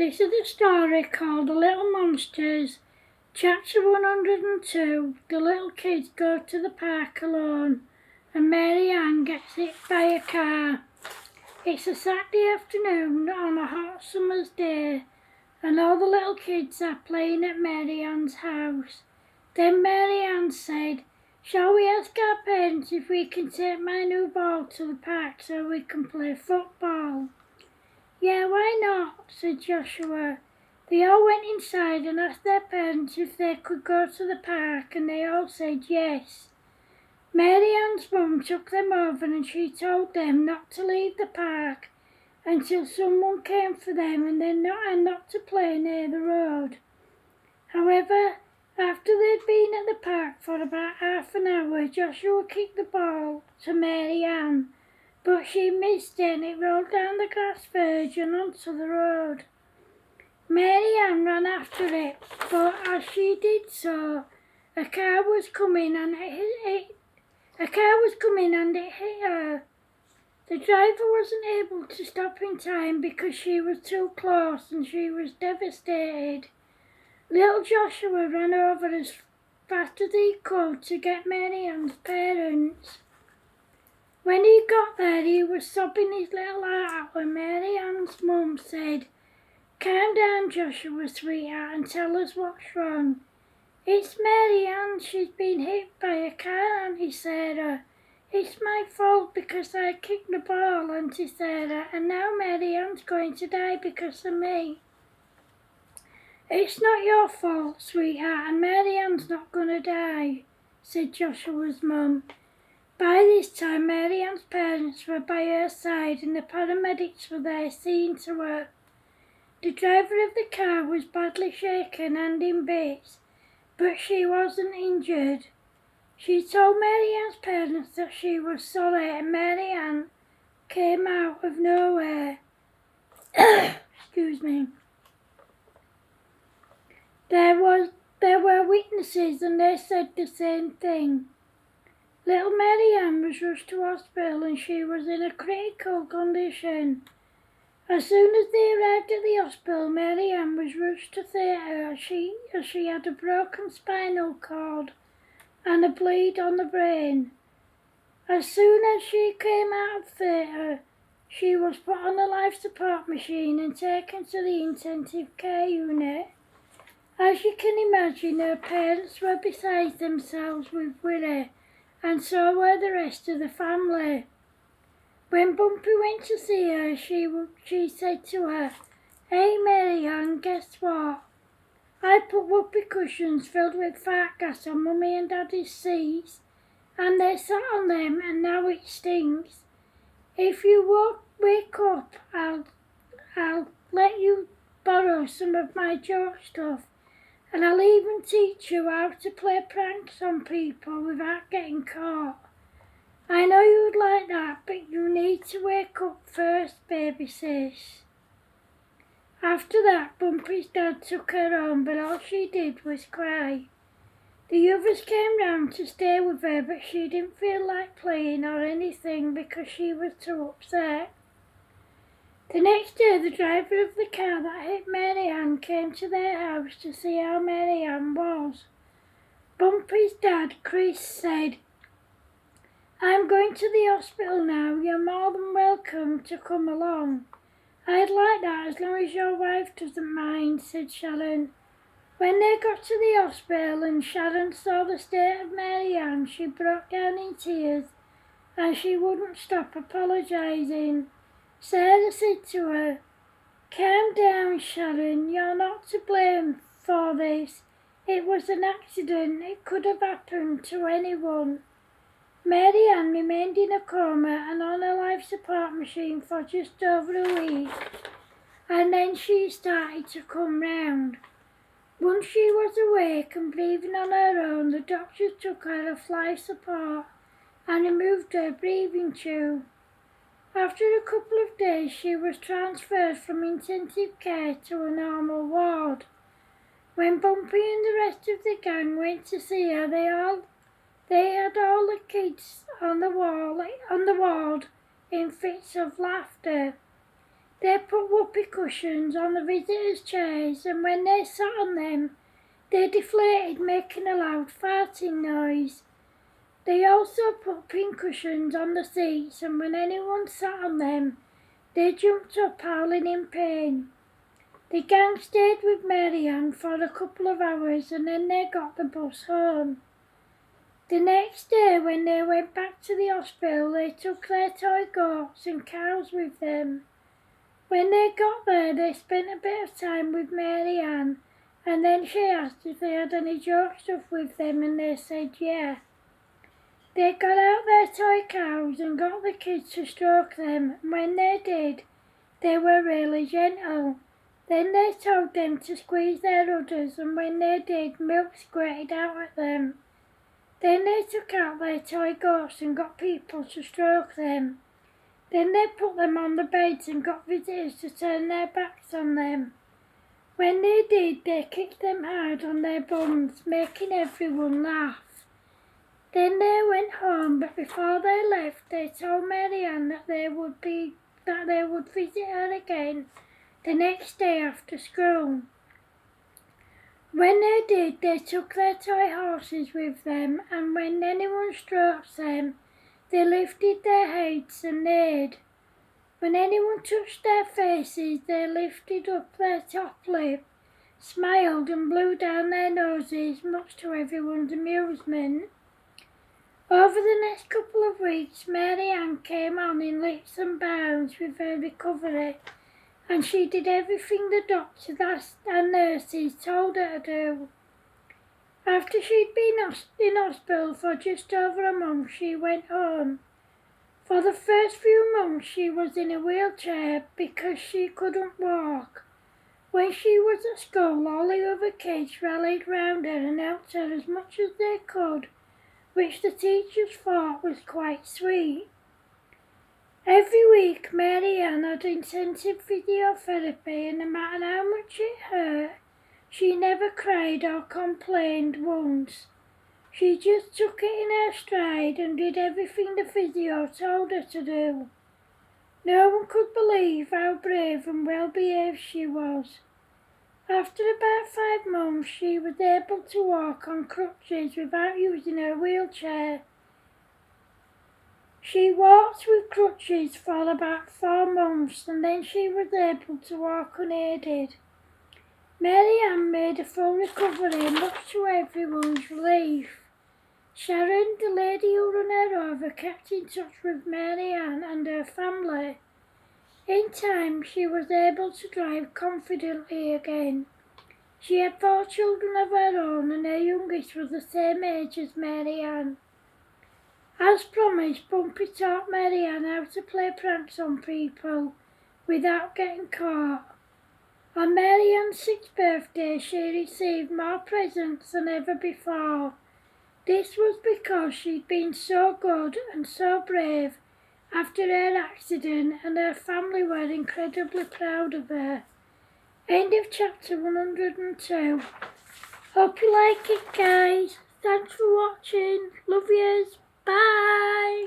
This is a story called The Little Monsters. Chapter 102. The little kids go to the park alone and Mary Ann gets hit by a car. It's a Saturday afternoon on a hot summer's day and all the little kids are playing at Mary Ann's house. Then Mary Ann said, "Shall we ask our parents if we can take my new ball to the park so we can play football?" "Yeah, why not?" said Joshua. They all went inside and asked their parents if they could go to the park and they all said yes. Mary Ann's mum took them over and she told them not to leave the park until someone came for them and not to play near the road. However, after they'd been at the park for about half an hour, Joshua kicked the ball to Mary Ann, but she missed it and it rolled down the grass verge and onto the road. Mary Ann ran after it, but as she did so, a car was coming and it hit her. The driver wasn't able to stop in time because she was too close and she was devastated. Little Joshua ran over as fast as he could to get Mary Ann's parents. When he got there, he was sobbing his little heart out when Mary Ann's mum said, "Calm down, Joshua, sweetheart, and tell us what's wrong." "It's Mary Ann, she's been hit by a car, Auntie Sarah. It's my fault because I kicked the ball, Auntie Sarah, and now Mary Ann's going to die because of me." "It's not your fault, sweetheart, and Mary Ann's not going to die," said Joshua's mum. By this time, Mary Ann's parents were by her side and the paramedics were there seeing to her. The driver of the car was badly shaken and in bits, but she wasn't injured. She told Mary Ann's parents that she was sorry and Mary Ann came out of nowhere. Excuse me. There were witnesses and they said the same thing. Little Mary Ann was rushed to hospital and she was in a critical condition. As soon as they arrived at the hospital, Mary Ann was rushed to theatre as she had a broken spinal cord and a bleed on the brain. As soon as she came out of theatre, she was put on a life support machine and taken to the intensive care unit. As you can imagine, her parents were beside themselves with worry, and so were the rest of the family. When Bumpy went to see her, she said to her, "Hey Mary Ann, guess what? I put whoopee cushions filled with fart gas on Mummy and Daddy's seats, and they sat on them and now it stinks. If you wake up, I'll let you borrow some of my joke stuff, and I'll even teach you how to play pranks on people without getting caught. I know you'd like that, but you need to wake up first, baby sis." After that, Bumpy's dad took her home, but all she did was cry. The others came round to stay with her, but she didn't feel like playing or anything because she was too upset. The next day, the driver of the car that hit Mary Ann came to their house to see how Mary Ann was. Bumpy's dad, Chris, said, "I'm going to the hospital now. You're more than welcome to come along." "I'd like that as long as your wife doesn't mind," said Sharon. When they got to the hospital and Sharon saw the state of Mary Ann, she broke down in tears and she wouldn't stop apologising. Sarah said to her, "Calm down, Sharon. You're not to blame for this. It was an accident. It could have happened to anyone." Mary Ann remained in a coma and on a life support machine for just over a week, and then she started to come round. Once she was awake and breathing on her own, the doctors took her off life support and removed her breathing tube. After a couple of days, she was transferred from intensive care to a normal ward. When Bumpy and the rest of the gang went to see her, they had all the kids on the ward in fits of laughter. They put whoopee cushions on the visitors' chairs, and when they sat on them, they deflated, making a loud farting noise. They also put pincushions on the seats, and when anyone sat on them, they jumped up, howling in pain. The gang stayed with Mary Ann for a couple of hours, and then they got the bus home. The next day, when they went back to the hospital, they took their toy goats and cows with them. When they got there, they spent a bit of time with Mary Ann, and then she asked if they had any joke stuff with them, and they said yeah. They got out their toy cows and got the kids to stroke them, and when they did, they were really gentle. Then they told them to squeeze their udders, and when they did, milk squirted out at them. Then they took out their toy goats and got people to stroke them. Then they put them on the beds and got visitors to turn their backs on them. When they did, they kicked them hard on their bums, making everyone laugh. Then they went home, but before they left, they told Mary Ann that they would visit her again the next day after school. When they did, they took their toy horses with them, and when anyone stroked them, they lifted their heads and neighed. When anyone touched their faces, they lifted up their top lip, smiled and blew down their noses, much to everyone's amusement. Over the next couple of weeks, Mary Ann came on in leaps and bounds with her recovery, and she did everything the doctors and nurses told her to do. After she'd been in hospital for just over a month, she went home. For the first few months, she was in a wheelchair because she couldn't walk. When she was at school, all the other kids rallied round her and helped her as much as they could, which the teachers thought was quite sweet. Every week, Mary Ann had intensive physiotherapy, and no matter how much it hurt, she never cried or complained once. She just took it in her stride and did everything the physio told her to do. No one could believe how brave and well-behaved she was. After about 5 months, she was able to walk on crutches without using her wheelchair. She walked with crutches for about 4 months, and then she was able to walk unaided. Mary Ann made a full recovery, much to everyone's relief. Sharon, the lady who ran her over, kept in touch with Mary Ann and her family. In time, she was able to drive confidently again. She had 4 children of her own, and her youngest was the same age as Mary Ann. As promised, Bumpy taught Mary Ann how to play pranks on people without getting caught. On Mary Ann's 6th birthday, she received more presents than ever before. This was because she'd been so good and so brave after her accident, and her family were incredibly proud of her. End of chapter 102. Hope you like it, guys. Thanks for watching. Love yous. Bye.